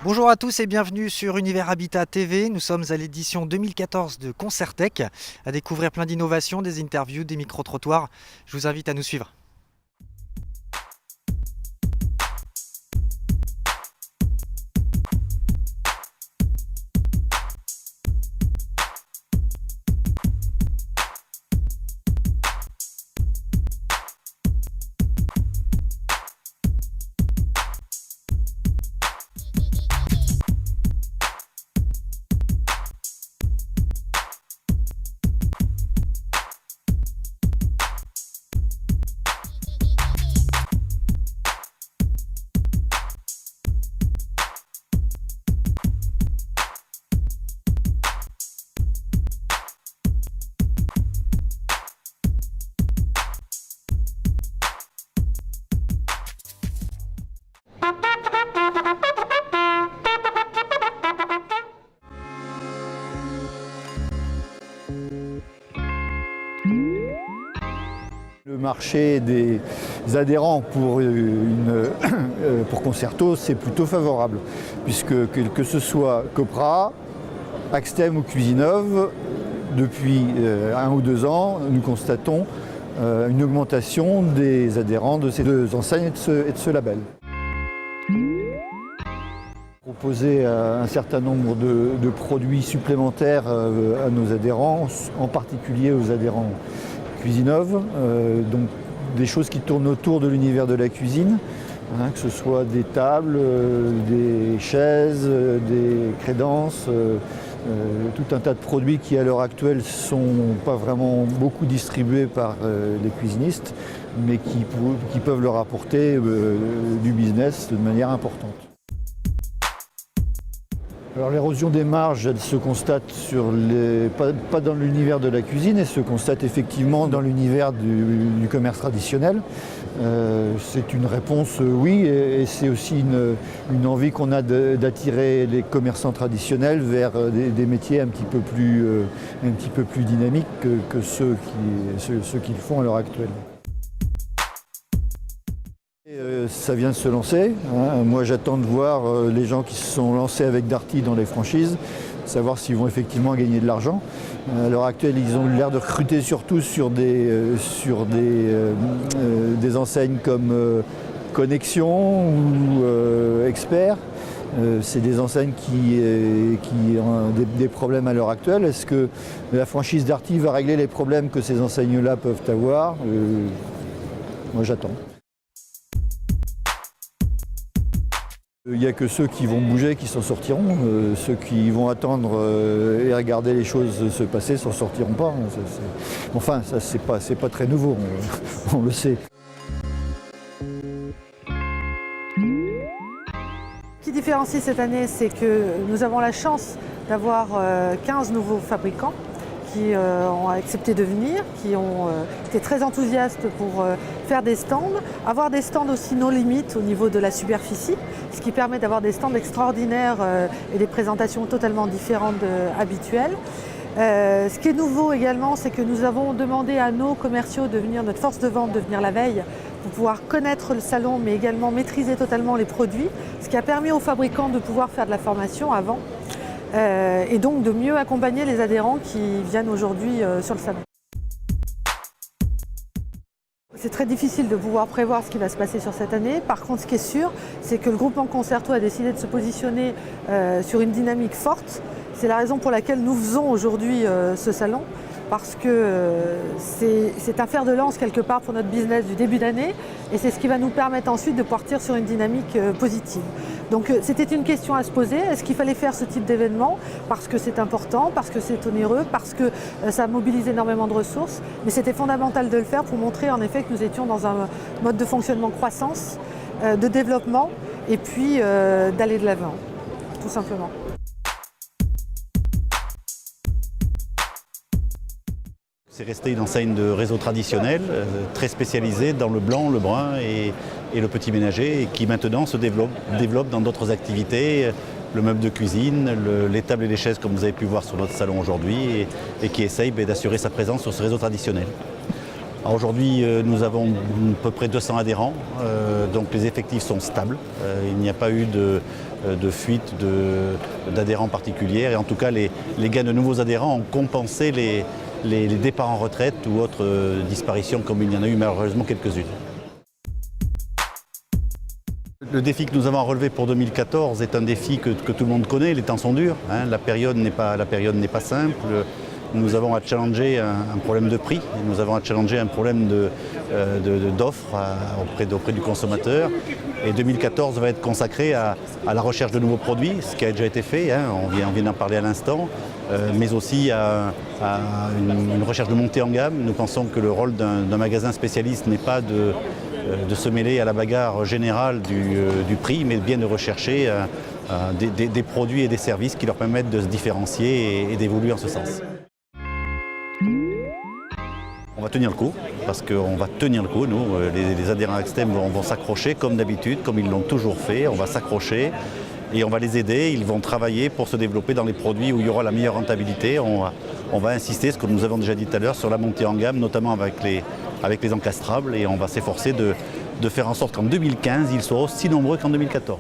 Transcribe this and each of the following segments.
Bonjour à tous et bienvenue sur Univers Habitat TV. Nous sommes à l'édition 2014 de Concertec, à découvrir plein d'innovations, des interviews, des micro-trottoirs. Je vous invite à nous suivre. Le marché des adhérents pour Concerto, c'est plutôt favorable, puisque que ce soit Copra, Axtem ou Cuisinove, depuis 1 ou 2 ans, nous constatons une augmentation des adhérents de ces deux enseignes et de ce label. Proposer un certain nombre de produits supplémentaires à nos adhérents, en particulier aux adhérents Cuisinove, donc des choses qui tournent autour de l'univers de la cuisine, que ce soit des tables, des chaises, des crédences, tout un tas de produits qui à l'heure actuelle ne sont pas vraiment beaucoup distribués par les cuisinistes, mais qui peuvent leur apporter du business de manière importante. Alors l'érosion des marges, elle se constate pas dans l'univers de la cuisine, elle se constate effectivement dans l'univers du commerce traditionnel. C'est une réponse oui, et c'est aussi une envie qu'on a d'attirer les commerçants traditionnels vers des métiers un petit peu plus dynamiques que ceux qu'ils font à l'heure actuelle. Ça vient de se lancer. Moi j'attends de voir les gens qui se sont lancés avec Darty dans les franchises, savoir s'ils vont effectivement gagner de l'argent. À l'heure actuelle, ils ont l'air de recruter surtout sur des enseignes comme Connexion ou Expert. C'est des enseignes qui ont des problèmes à l'heure actuelle. Est-ce que la franchise Darty va régler les problèmes que ces enseignes-là peuvent avoir? Moi j'attends. Il n'y a que ceux qui vont bouger qui s'en sortiront. Ceux qui vont attendre et regarder les choses se passer s'en sortiront pas. Enfin, ça c'est pas très nouveau, on le sait. Ce qui différencie cette année, c'est que nous avons la chance d'avoir 15 nouveaux fabricants qui ont accepté de venir, qui ont été très enthousiastes pour faire des stands, avoir des stands aussi no limites au niveau de la superficie, ce qui permet d'avoir des stands extraordinaires et des présentations totalement différentes habituelles. Ce qui est nouveau également, c'est que nous avons demandé à nos commerciaux de venir, notre force de vente de venir la veille pour pouvoir connaître le salon mais également maîtriser totalement les produits, ce qui a permis aux fabricants de pouvoir faire de la formation avant. Et donc de mieux accompagner les adhérents qui viennent aujourd'hui sur le salon. C'est très difficile de pouvoir prévoir ce qui va se passer sur cette année. Par contre, ce qui est sûr, c'est que le groupement Concerto a décidé de se positionner sur une dynamique forte. C'est la raison pour laquelle nous faisons aujourd'hui ce salon, parce que c'est un fer de lance quelque part pour notre business du début d'année, et c'est ce qui va nous permettre ensuite de partir sur une dynamique positive. Donc c'était une question à se poser, est-ce qu'il fallait faire ce type d'événement? Parce que c'est important, parce que c'est onéreux, parce que ça mobilise énormément de ressources, mais c'était fondamental de le faire pour montrer en effet que nous étions dans un mode de fonctionnement croissance, de développement, et puis d'aller de l'avant, tout simplement. C'est resté une enseigne de réseau traditionnel, très spécialisée dans le blanc, le brun et le petit ménager, et qui maintenant se développe dans d'autres activités, le meuble de cuisine, les tables et les chaises comme vous avez pu voir sur notre salon aujourd'hui, et qui essaye d'assurer sa présence sur ce réseau traditionnel. Alors aujourd'hui, nous avons à peu près 200 adhérents, donc les effectifs sont stables. Il n'y a pas eu de fuite d'adhérents particulières et en tout cas les gains de nouveaux adhérents ont compensé les départs en retraite ou autres disparitions comme il y en a eu malheureusement quelques-unes. Le défi que nous avons à relever pour 2014 est un défi que tout le monde connaît, les temps sont durs, hein, la période n'est pas simple. Nous avons à challenger un problème de prix, nous avons à challenger un problème d'offre auprès du consommateur. Et 2014 va être consacré à la recherche de nouveaux produits, ce qui a déjà été fait, hein, on vient d'en parler à l'instant, mais aussi à une recherche de montée en gamme. Nous pensons que le rôle d'un magasin spécialiste n'est pas de se mêler à la bagarre générale du prix, mais bien de rechercher des produits et des services qui leur permettent de se différencier et d'évoluer en ce sens. On va tenir le coup, parce qu'on va tenir le coup, nous, les adhérents Extem vont s'accrocher comme d'habitude, comme ils l'ont toujours fait, on va s'accrocher et on va les aider, ils vont travailler pour se développer dans les produits où il y aura la meilleure rentabilité. On va insister, ce que nous avons déjà dit tout à l'heure, sur la montée en gamme, notamment avec les encastrables, et on va s'efforcer de faire en sorte qu'en 2015, ils soient aussi nombreux qu'en 2014.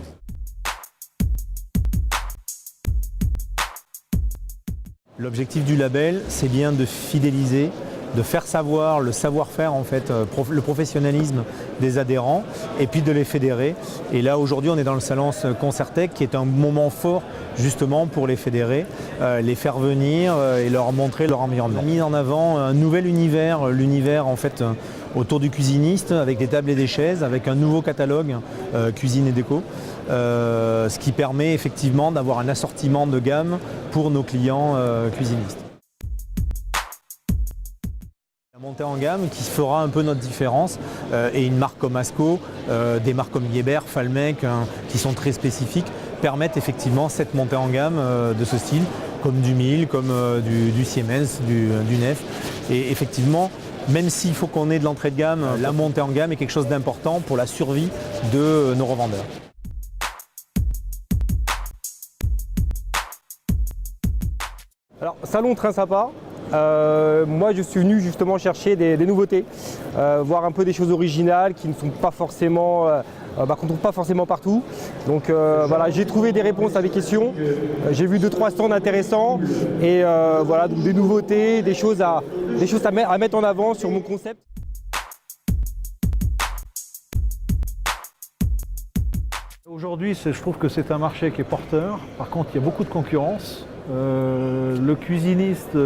L'objectif du label, c'est bien de fidéliser, de faire savoir le savoir-faire, en fait, le professionnalisme des adhérents et puis de les fédérer. Et là aujourd'hui on est dans le salon Concertec qui est un moment fort justement pour les fédérer, les faire venir et leur montrer leur environnement. On a mis en avant un nouvel univers, l'univers en fait autour du cuisiniste avec des tables et des chaises, avec un nouveau catalogue cuisine et déco. Ce qui permet effectivement d'avoir un assortiment de gamme pour nos clients cuisinistes. La montée en gamme qui fera un peu notre différence et une marque comme Asco, des marques comme Yeber, Falmec qui sont très spécifiques permettent effectivement cette montée en gamme de ce style comme du Miele, comme du Siemens, du Nef et effectivement même s'il faut qu'on ait de l'entrée de gamme, la montée en gamme est quelque chose d'important pour la survie de nos revendeurs. Alors, salon très sympa. Moi, je suis venu justement chercher des nouveautés, voir un peu des choses originales qui ne sont pas forcément, qu'on ne trouve pas forcément partout. Donc voilà, j'ai trouvé des réponses à des questions. J'ai vu 2-3 stands intéressants et voilà, donc des nouveautés, des choses à mettre en avant sur mon concept. Aujourd'hui, je trouve que c'est un marché qui est porteur. Par contre, il y a beaucoup de concurrence. Le cuisiniste,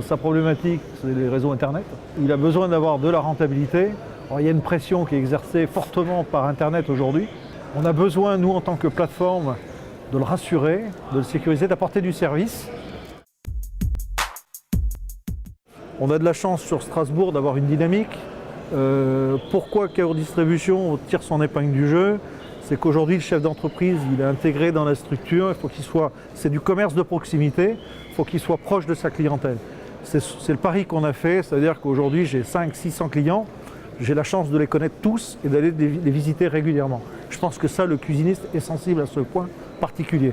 sa problématique, c'est les réseaux Internet. Il a besoin d'avoir de la rentabilité. Alors, il y a une pression qui est exercée fortement par Internet aujourd'hui. On a besoin, nous, en tant que plateforme, de le rassurer, de le sécuriser, d'apporter du service. On a de la chance sur Strasbourg d'avoir une dynamique. Pourquoi KO Distribution tire son épingle du jeu? C'est qu'aujourd'hui, le chef d'entreprise, il est intégré dans la structure, il faut qu'il soit, c'est du commerce de proximité, il faut qu'il soit proche de sa clientèle. C'est le pari qu'on a fait, c'est-à-dire qu'aujourd'hui, j'ai 500-600 clients, j'ai la chance de les connaître tous et d'aller les visiter régulièrement. Je pense que ça, le cuisiniste est sensible à ce point particulier.